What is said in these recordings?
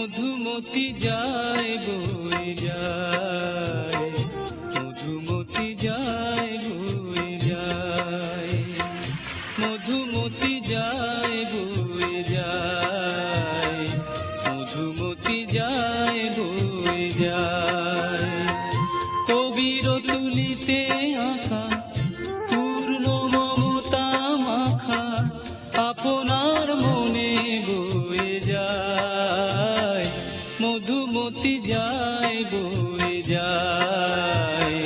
মধুমতি যায় বয়ে যায়, মধুমতি যায় বয়ে যায়, মধুমতি যায় বয়ে যায়, মধুমতি যায় বয়ে যায়। কবির তুলিতে আঁকা পূর্ণ মমতা মাখা আপনার মনে বয়ে যায়, মধুমতি যায় বয়ে যায়,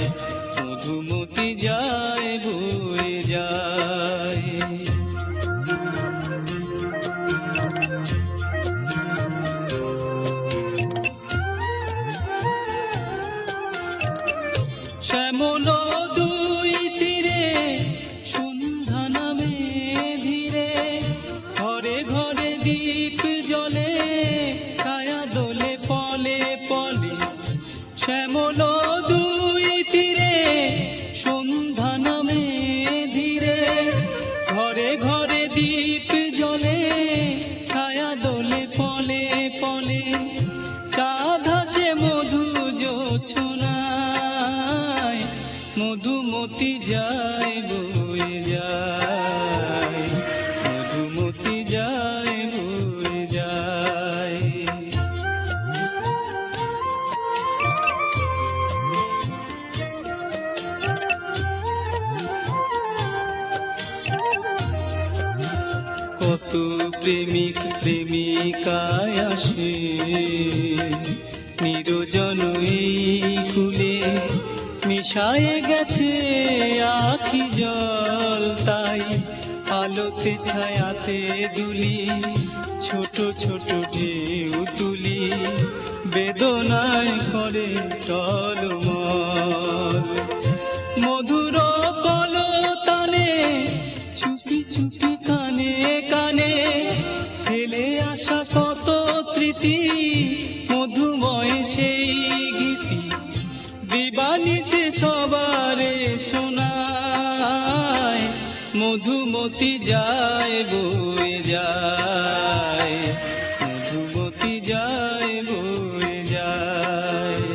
মধুমতি যায় বয়ে যায়। শ্যামল দুই তীরে সন্ধ্যা নামে ধীরে, ঘরে ঘরে দীপ জ্বলে ছায়া দোলে পলে পলে। শ্যামল দুই তীরে সন্ধ্যা নামে ধীরে, ঘরে ঘরে দীপ জ্বলে ছায়া দোলে পলে পলে। চাঁদ হাসে মধু জোছনায়, মধুমতি যায় বয়ে যায়, মধুমতি যায় বয়ে যায়। কত প্রেমিক প্রেমিকায় আসে নিরজন এই কুলে, মিশায়ে গেছে আখি জল তাই আলোতে ছায়াতে দুলি, ছোট ছোট ঢেউ তুলি বেদনায় করে টলমল। মধুর কলতানে চুপি চুপি কানে কানে ফেলে আসা কত স্মৃতি, মধুময় সেই গীতি দিবানিশে সবারে শোনায়। মধুমতি যায় বয়ে যায়, মধুমতি যায় বয়ে যায়।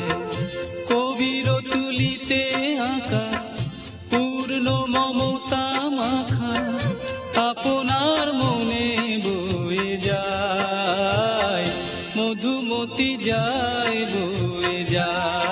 কবির তুলিতে আঁকা পূর্ণ মমতা মাখা আপনার মনে বয়ে যায়, মধুমতি যায় বয়ে যায়।